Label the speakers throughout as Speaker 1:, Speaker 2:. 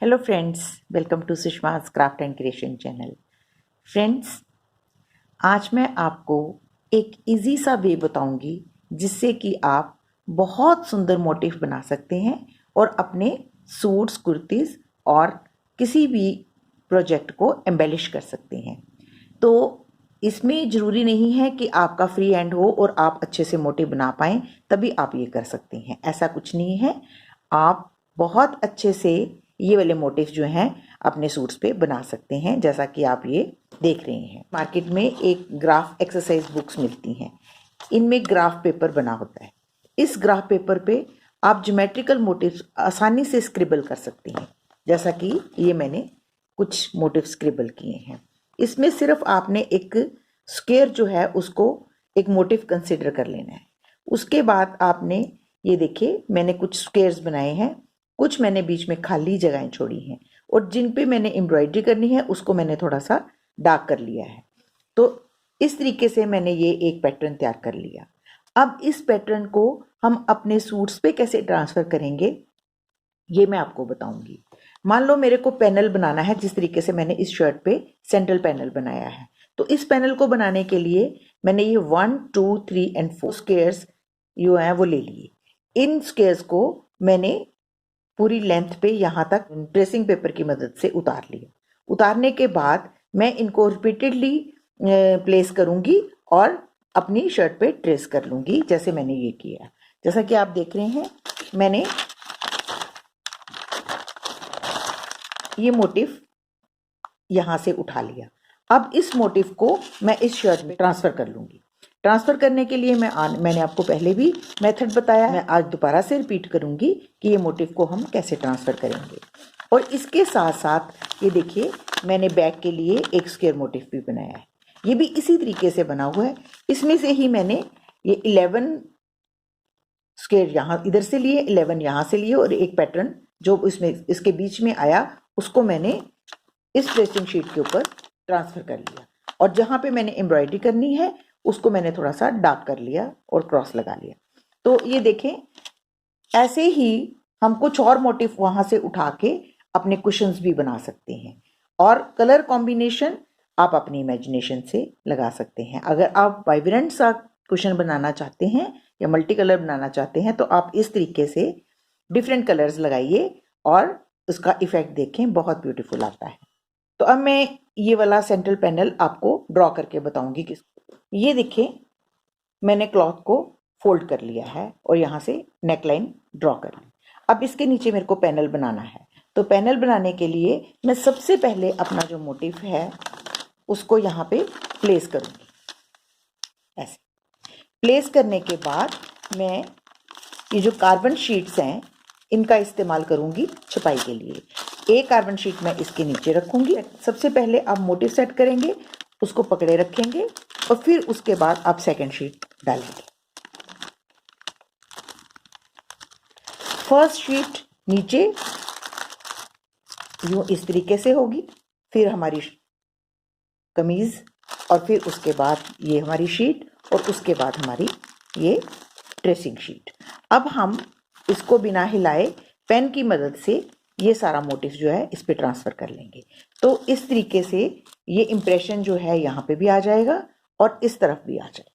Speaker 1: Hello friends, welcome to Sushma's craft and creation channel. Friends, आज मैं आपको एक इजी सा वे बताऊंगी जिससे कि आप बहुत सुंदर मोटिफ बना सकते हैं और अपने सूट्स, कुर्तीज़ और किसी भी प्रोजेक्ट को एम्बेलिश कर सकते हैं। तो इसमें ज़रूरी नहीं है कि आपका फ्री हैंड हो और आप अच्छे से मोटिफ बना पाएँ तभी आप ये कर सकते हैं। ऐसा कुछ नहीं है। आप बहुत अच्छे से ये वाले मोटिफ जो हैं अपने सूट्स पे बना सकते हैं, जैसा कि आप ये देख रहे हैं। मार्केट में एक ग्राफ एक्सरसाइज बुक्स मिलती हैं, इनमें ग्राफ पेपर बना होता है। इस ग्राफ पेपर पे आप ज्योमेट्रिकल मोटिव्स आसानी से स्क्रिबल कर सकते हैं, जैसा कि ये मैंने कुछ मोटिव स्क्रिबल किए हैं। इसमें सिर्फ आपने एक स्क्वायर जो है उसको एक मोटिव कंसिडर कर लेना है। उसके बाद आपने ये देखिए, मैंने कुछ स्क्वायर्स बनाए हैं, कुछ मैंने बीच में खाली जगहें छोड़ी हैं और जिन पे मैंने एम्ब्रॉयडरी करनी है उसको मैंने थोड़ा सा डार्क कर लिया है। तो इस तरीके से मैंने ये एक पैटर्न तैयार कर लिया। अब इस पैटर्न को हम अपने सूट्स पे कैसे ट्रांसफर करेंगे ये मैं आपको बताऊंगी। मान लो मेरे को पैनल बनाना है, जिस तरीके से मैंने इस शर्ट पे सेंट्रल पैनल बनाया है। तो इस पैनल को बनाने के लिए मैंने ये 1, 2, 3 और 4 स्क्वायर्स जो हैं वो ले लिए। इन स्क्वायर्स को मैंने पूरी लेंथ पे यहाँ तक ट्रेसिंग पेपर की मदद से उतार लिया। उतारने के बाद मैं इनको रिपीटेडली प्लेस करूँगी और अपनी शर्ट पे ट्रेस कर लूँगी, जैसे मैंने ये किया। जैसा कि आप देख रहे हैं, मैंने ये मोटिफ यहाँ से उठा लिया। अब इस मोटिफ को मैं इस शर्ट में ट्रांसफ़र कर लूँगी। ट्रांसफ़र करने के लिए मैंने आपको पहले भी मेथड बताया, मैं आज दोबारा से रिपीट करूँगी कि ये मोटिफ को हम कैसे ट्रांसफ़र करेंगे। और इसके साथ साथ ये देखिए, मैंने बैक के लिए एक स्क्वायर मोटिफ भी बनाया है। ये भी इसी तरीके से बना हुआ है। इसमें से ही मैंने ये 11 स्क्वायर यहाँ इधर से लिए, 11 यहाँ से लिए और एक पैटर्न जो इसमें इसके बीच में आया उसको मैंने इस ट्रेसिंग शीट के ऊपर ट्रांसफ़र कर लिया। और जहाँ पे मैंने एम्ब्रॉयडरी करनी है उसको मैंने थोड़ा सा डार्क कर लिया और क्रॉस लगा लिया। तो ये देखें, ऐसे ही हम कुछ और मोटिफ वहाँ से उठा के अपने कुशन्स भी बना सकते हैं। और कलर कॉम्बिनेशन आप अपनी इमेजिनेशन से लगा सकते हैं। अगर आप वाइब्रेंट सा कुशन बनाना चाहते हैं या मल्टी कलर बनाना चाहते हैं तो आप इस तरीके से डिफरेंट कलर्स लगाइए और उसका इफेक्ट देखें, बहुत ब्यूटीफुल आता है। तो अब मैं ये वाला सेंट्रल पैनल आपको ड्रॉ करके बताऊंगी किस। ये देखिए, मैंने क्लॉथ को फोल्ड कर लिया है और यहाँ से नेकलाइन ड्रॉ कर ली। अब इसके नीचे मेरे को पैनल बनाना है। तो पैनल बनाने के लिए मैं सबसे पहले अपना जो मोटिफ है उसको यहाँ पे प्लेस करूँगी। ऐसे प्लेस करने के बाद मैं ये जो कार्बन शीट्स हैं इनका इस्तेमाल करूँगी छपाई के लिए। एक कार्बन शीट मैं इसके नीचे रखूँगी। सबसे पहले आप मोटिव सेट करेंगे, उसको पकड़े रखेंगे और फिर उसके बाद आप सेकंड शीट डालेंगे। फर्स्ट शीट नीचे यूँ इस तरीके से होगी, फिर हमारी कमीज और फिर उसके बाद ये हमारी शीट और उसके बाद हमारी ये ट्रेसिंग शीट। अब हम इसको बिना हिलाए पेन की मदद से ये सारा मोटिफ जो है इस पे ट्रांसफ़र कर लेंगे। तो इस तरीके से ये इम्प्रेशन जो है यहाँ पे भी आ जाएगा और इस तरफ भी आ जाएगा।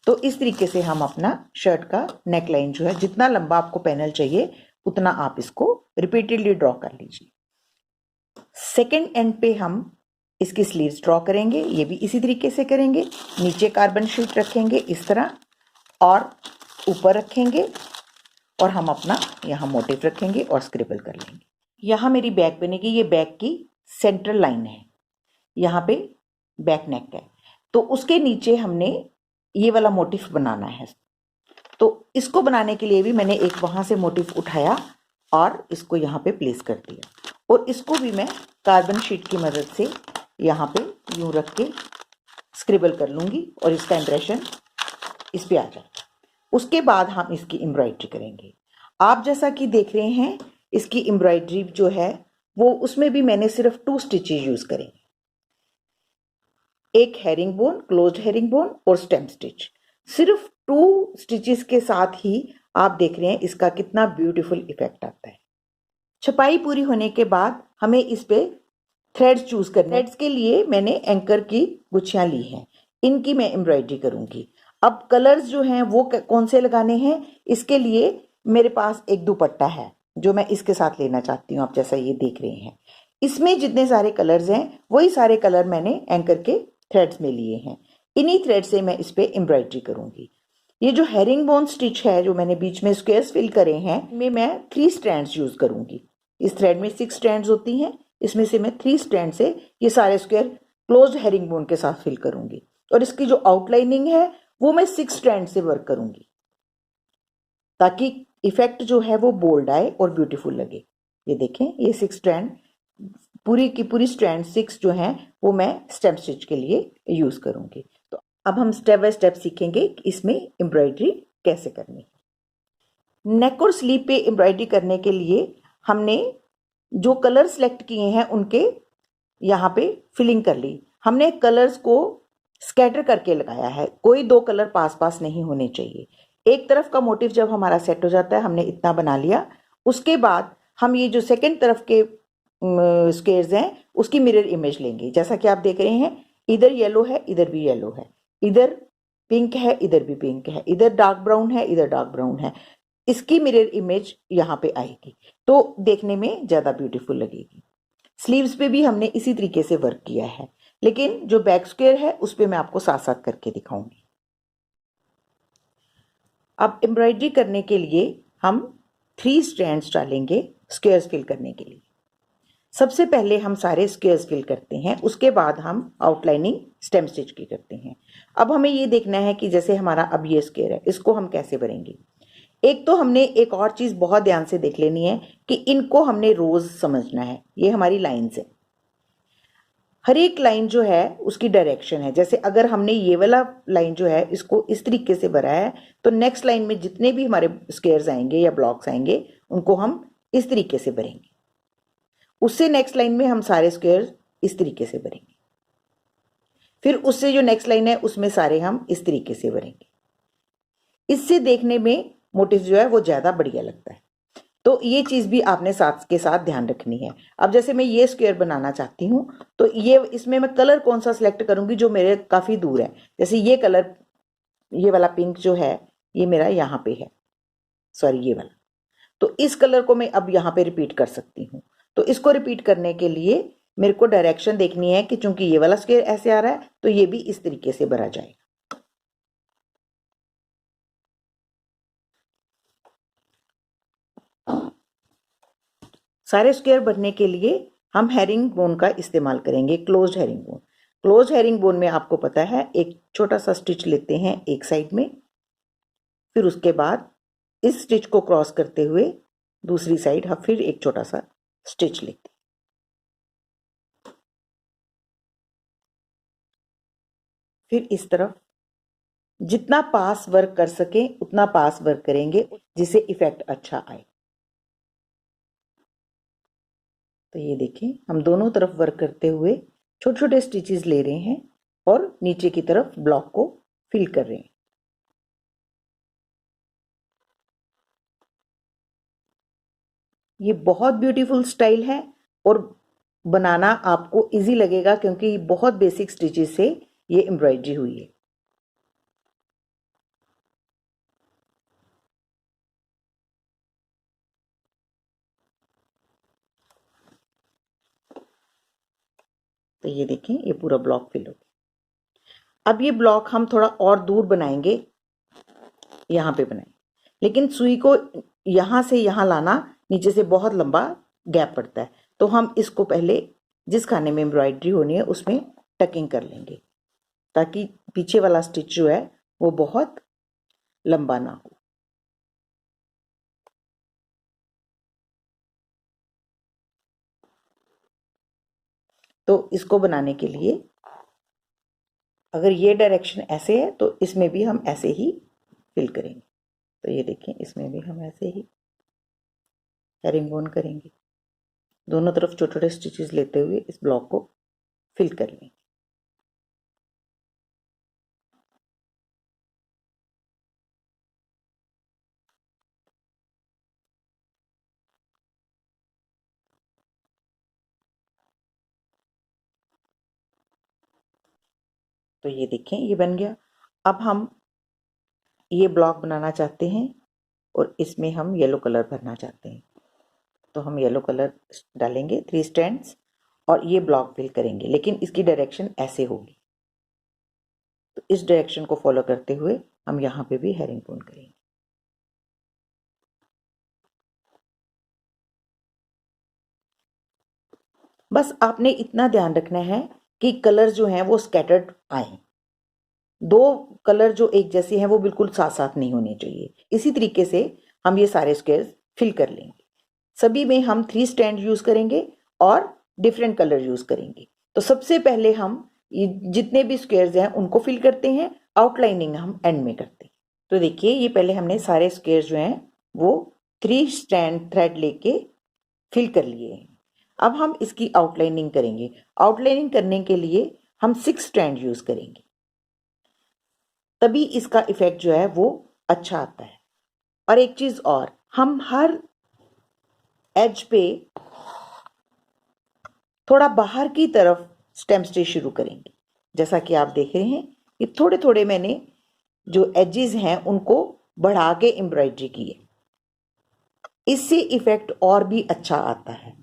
Speaker 1: तो इस तरीके से हम अपना शर्ट का नेक लाइन जो है, जितना लंबा आपको पैनल चाहिए उतना आप इसको रिपीटेडली ड्रॉ कर लीजिए। सेकेंड एंड पे हम इसकी स्लीव्स ड्रॉ करेंगे। ये भी इसी तरीके से करेंगे। नीचे कार्बन शीट रखेंगे इस तरह और ऊपर रखेंगे और हम अपना यहाँ मोटिफ रखेंगे और स्क्रिबल कर लेंगे। यहाँ मेरी बैक बनेगी। ये बैक की सेंट्रल लाइन है, यहाँ पे बैक नेक है। तो उसके नीचे हमने ये वाला मोटिफ बनाना है। तो इसको बनाने के लिए भी मैंने एक वहाँ से मोटिफ उठाया और इसको यहाँ पे प्लेस कर दिया और इसको भी मैं कार्बन शीट की मदद से यहाँ पे यूँ रख के स्क्रिबल कर लूँगी और इसका इम्प्रेशन इस पे आ जाएगा। उसके बाद हम इसकी एम्ब्रॉयडरी करेंगे। आप जैसा कि देख रहे हैं, इसकी एम्ब्रॉयडरी जो है वो उसमें भी मैंने सिर्फ 2 स्टिचेज यूज़ करेंगे, एक herring bone, closed herring bone और स्टेम स्टिच। सिर्फ 2 स्टिचेस के साथ ही आप देख रहे हैं इसका कितना ब्यूटीफुल इफेक्ट आता है। छपाई पूरी होने के बाद हमें इस पे थ्रेड्स चूज करने। थ्रेड्स के लिए मैंने एंकर की गुच्छियां ली हैं, इनकी मैं एम्ब्रॉयडरी करूंगी। अब कलर्स जो हैं वो कौन से लगाने हैं, इसके लिए मेरे पास एक दुपट्टा है जो मैं इसके साथ लेना चाहती हूँ। आप जैसा ये देख रहे हैं, इसमें जितने सारे कलर्स हैं वही सारे कलर मैंने एंकर के थ्रेड्स में लिए हैं। इन्हीं थ्रेड से मैं इस पे एम्ब्रॉयडरी करूंगी। ये जो हेरिंग बोन स्टिच है जो मैंने बीच में स्क्वेयर्स फिल करे हैं, में मैं 3 स्ट्रैंड्स यूज करूंगी। इस थ्रेड में 6 स्ट्रैंड्स होती हैं, इसमें से मैं 3 स्ट्रैंड से ये सारे स्क्वेयर क्लोज्ड हेरिंग बोन के साथ फिल करूंगी। और इसकी जो आउटलाइनिंग है वो मैं 6 स्ट्रैंड से वर्क करूंगी, ताकि इफेक्ट जो है वो बोल्ड आए और ब्यूटीफुल लगे। ये देखें, ये 6 स्ट्रैंड, पूरी की पूरी स्ट्रैंड 6 जो हैं वो मैं स्टेप स्टिच के लिए यूज करूंगी। तो अब हम स्टेप बाय स्टेप सीखेंगे कि इसमें एम्ब्रॉयडरी कैसे करनी है। नेक और स्लीव पे एम्ब्रॉयडरी करने के लिए हमने जो कलर सेलेक्ट किए हैं उनके यहाँ पे फिलिंग कर ली। हमने कलर्स को स्कैटर करके लगाया है, कोई 2 कलर पास पास नहीं होने चाहिए। एक तरफ का मोटिव जब हमारा सेट हो जाता है, हमने इतना बना लिया, उसके बाद हम ये जो सेकंड तरफ के स्क्वेयर्स हैं उसकी मिरर इमेज लेंगे। जैसा कि आप देख रहे हैं, इधर येलो है, इधर भी येलो है, इधर पिंक है, इधर भी पिंक है, इधर डार्क ब्राउन है, इधर डार्क ब्राउन है। इसकी मिरर इमेज यहाँ पे आएगी तो देखने में ज्यादा ब्यूटीफुल लगेगी। स्लीव्स पे भी हमने इसी तरीके से वर्क किया है, लेकिन जो बैक स्क्वेयर है उस पे मैं आपको साथ साथ करके दिखाऊंगी। अब एम्ब्रॉयडरी करने के लिए हम 3 स्ट्रैंड्स डालेंगे स्क्वेयर्स फिल करने के लिए। सबसे पहले हम सारे स्क्वेयर्स फिल करते हैं, उसके बाद हम आउटलाइनिंग स्टेम स्टिच की करते हैं। अब हमें ये देखना है कि जैसे हमारा अब ये स्क्वेयर है, इसको हम कैसे भरेंगे। एक तो हमने एक और चीज बहुत ध्यान से देख लेनी है कि इनको हमने रोज समझना है। ये हमारी लाइंस है, हर एक लाइन जो है उसकी डायरेक्शन है। जैसे अगर हमने ये वाला लाइन जो है इसको इस तरीके से भरा है, तो नेक्स्ट लाइन में जितने भी हमारे स्क्वेयर्स आएंगे या ब्लॉक्स आएंगे उनको हम इस तरीके से भरेंगे। उससे नेक्स्ट लाइन में हम सारे स्क्वेयर इस तरीके से भरेंगे, फिर उससे जो नेक्स्ट लाइन है उसमें सारे हम इस तरीके से भरेंगे। इससे देखने में मोटिव जो है वो ज्यादा बढ़िया लगता है। तो ये चीज भी आपने साथ के साथ ध्यान रखनी है। अब जैसे मैं ये स्क्वायर बनाना चाहती हूँ, तो ये इसमें मैं कलर कौन सा सिलेक्ट करूंगी जो मेरे काफी दूर है। जैसे ये कलर, ये वाला पिंक जो है ये मेरा यहाँ पे है, सॉरी ये वाला, तो इस कलर को मैं अब यहाँ पे रिपीट कर सकती हूँ। तो इसको रिपीट करने के लिए मेरे को डायरेक्शन देखनी है कि चूंकि ये वाला स्क्वायर ऐसे आ रहा है तो ये भी इस तरीके से भरा जाएगा। सारे स्क्वायर भरने के लिए हम हेरिंग बोन का इस्तेमाल करेंगे, closed herring bone. Close herring bone में आपको पता है एक छोटा सा स्टिच लेते हैं एक साइड में, फिर उसके बाद इस स्टिच को क्रॉस करते हुए दूसरी साइड हम फिर एक छोटा सा स्टिच लेते हैं। फिर इस तरफ जितना पास वर्क कर सके उतना पास वर्क करेंगे जिससे इफेक्ट अच्छा आए। तो ये देखें, हम दोनों तरफ वर्क करते हुए छोटे छोटे स्टिचेस ले रहे हैं और नीचे की तरफ ब्लॉक को फिल कर रहे हैं। ये बहुत ब्यूटीफुल स्टाइल है और बनाना आपको इजी लगेगा क्योंकि बहुत बेसिक स्टिचेस से ये एम्ब्रॉयडरी हुई है। तो ये देखें, ये पूरा ब्लॉक फिल हो गया। अब ये ब्लॉक हम थोड़ा और दूर बनाएंगे, यहाँ पे बनाएंगे, लेकिन सुई को यहाँ से यहाँ लाना, नीचे से बहुत लंबा गैप पड़ता है, तो हम इसको पहले जिस खाने में एम्ब्रॉयडरी होनी है उसमें टकिंग कर लेंगे ताकि पीछे वाला स्टिच जो है वो बहुत लंबा ना हो। तो इसको बनाने के लिए अगर ये डायरेक्शन ऐसे है तो इसमें भी हम ऐसे ही फिल करेंगे। तो ये देखें, इसमें भी हम ऐसे ही हेरिंगबोन करेंगे, दोनों तरफ छोटे छोटे स्टिचेस लेते हुए इस ब्लॉक को फिल कर लेंगे। तो ये देखें, ये बन गया। अब हम ये ब्लॉक बनाना चाहते हैं और इसमें हम येलो कलर भरना चाहते हैं, तो हम येलो कलर डालेंगे 3 स्ट्रैंड्स और ये ब्लॉक फिल करेंगे, लेकिन इसकी डायरेक्शन ऐसे होगी। तो इस डायरेक्शन को फॉलो करते हुए हम यहाँ पे भी हेरिंगबोन करेंगे। बस आपने इतना ध्यान रखना है कि कलर जो हैं वो स्कैटर्ड आए। 2 कलर जो एक जैसे हैं वो बिल्कुल साथ साथ नहीं होने चाहिए। इसी तरीके से हम ये सारे स्क्वायर्स फिल कर लेंगे। सभी में हम 3 स्टैंड यूज करेंगे और डिफरेंट कलर यूज करेंगे। तो सबसे पहले हम ये जितने भी स्क्वायर्स हैं उनको फिल करते हैं, आउटलाइनिंग हम एंड में करते हैं। तो देखिए, ये पहले हमने सारे स्क्वायर्स जो हैं वो 3 स्टैंड थ्रेड लेके फिल कर लिए हैं। अब हम इसकी आउटलाइनिंग करेंगे। आउटलाइनिंग करने के लिए हम 6 स्टैंड यूज करेंगे, तभी इसका इफेक्ट जो है वो अच्छा आता है। और एक चीज और, हम हर एज पे थोड़ा बाहर की तरफ स्टेम स्टिच शुरू करेंगे। जैसा कि आप देख रहे हैं, ये थोड़े थोड़े मैंने जो एजेस हैं उनको बढ़ा के एम्ब्रॉयडरी की है। इससे इफेक्ट और भी अच्छा आता है।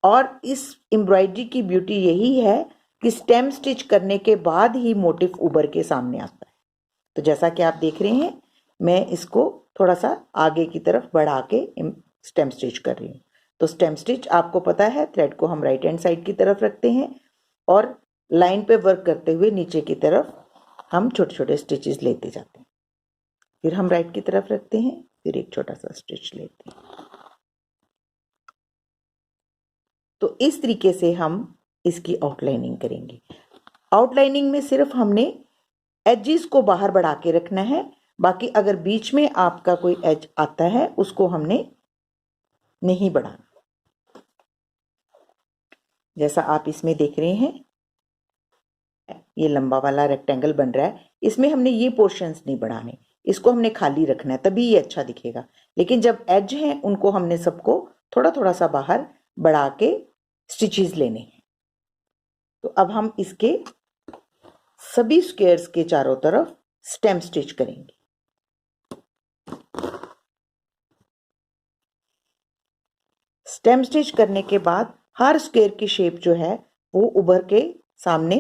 Speaker 1: और इस एम्ब्रॉयडरी की ब्यूटी यही है कि स्टेम स्टिच करने के बाद ही मोटिफ उभर के सामने आता है। तो जैसा कि आप देख रहे हैं, मैं इसको थोड़ा सा आगे की तरफ बढ़ा के स्टेम स्टिच कर रही हूँ। तो स्टेम स्टिच आपको पता है, थ्रेड को हम राइट हैंड साइड की तरफ रखते हैं और लाइन पे वर्क करते हुए नीचे की तरफ हम छोटे छोटे स्टिचेस लेते जाते हैं। फिर हम राइट की तरफ रखते हैं, फिर एक छोटा सा स्टिच लेते हैं। तो इस तरीके से हम इसकी आउटलाइनिंग करेंगे। आउटलाइनिंग में सिर्फ हमने एजेस को बाहर बढ़ा के रखना है, बाकी अगर बीच में आपका कोई एज आता है उसको हमने नहीं बढ़ाना। जैसा आप इसमें देख रहे हैं, ये लंबा वाला रेक्टेंगल बन रहा है, इसमें हमने ये पोर्शंस नहीं बढ़ाने, इसको हमने खाली रखना है, तभी ये अच्छा दिखेगा। लेकिन जब एज हैं उनको हमने सबको थोड़ा थोड़ा सा बाहर बढ़ा के स्टिचेस लेने हैं। तो अब हम इसके सभी स्क्वायर्स के चारों तरफ स्टेम स्टिच करेंगे। स्टेम स्टिच करने के बाद हर स्क्वायर की शेप जो है वो उभर के सामने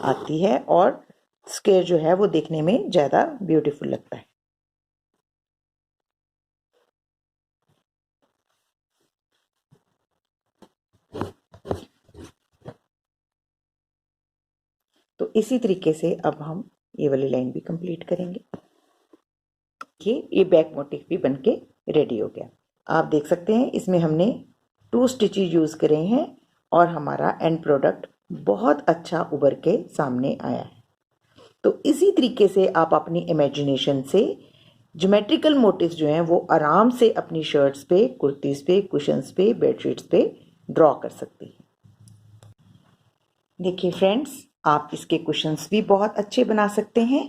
Speaker 1: आती है और स्क्वायर जो है वो देखने में ज्यादा ब्यूटीफुल लगता है। तो इसी तरीके से अब हम ये वाली लाइन भी कंप्लीट करेंगे। ये बैक मोटिफ भी बनके रेडी हो गया। आप देख सकते हैं इसमें हमने 2 स्टिचेस यूज करे हैं और हमारा एंड प्रोडक्ट बहुत अच्छा उभर के सामने आया है। तो इसी तरीके से आप अपनी इमेजिनेशन से ज्योमेट्रिकल मोटिव्स जो हैं वो आराम से अपनी शर्ट्स पे, कुर्तीज पे, कुशन्स पे, बेडशीट्स पे ड्रॉ कर सकते हैं। देखिए फ्रेंड्स, आप इसके कुशन्स भी बहुत अच्छे बना सकते हैं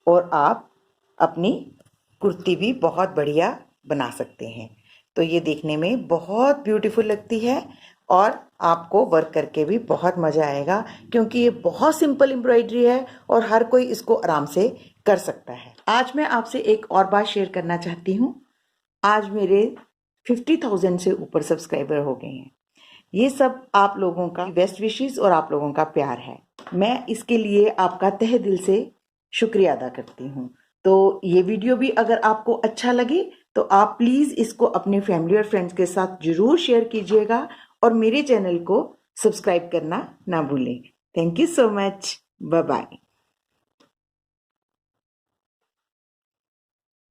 Speaker 1: और आप अपनी कुर्ती भी बहुत बढ़िया बना सकते हैं। तो ये देखने में बहुत ब्यूटीफुल लगती है और आपको वर्क करके भी बहुत मज़ा आएगा, क्योंकि ये बहुत सिंपल एम्ब्रॉयडरी है और हर कोई इसको आराम से कर सकता है। आज मैं आपसे एक और बात शेयर करना चाहती हूँ। आज मेरे 50,000 से ऊपर सब्सक्राइबर हो गए हैं। ये सब आप लोगों का बेस्ट विशेस और आप लोगों का प्यार है। मैं इसके लिए आपका तहे दिल से शुक्रिया अदा करती हूँ। तो ये वीडियो भी अगर आपको अच्छा लगे तो आप प्लीज़ इसको अपने फैमिली और फ्रेंड्स के साथ जरूर शेयर कीजिएगा और मेरे चैनल को सब्सक्राइब करना ना भूलें। Thank you so much. Bye bye.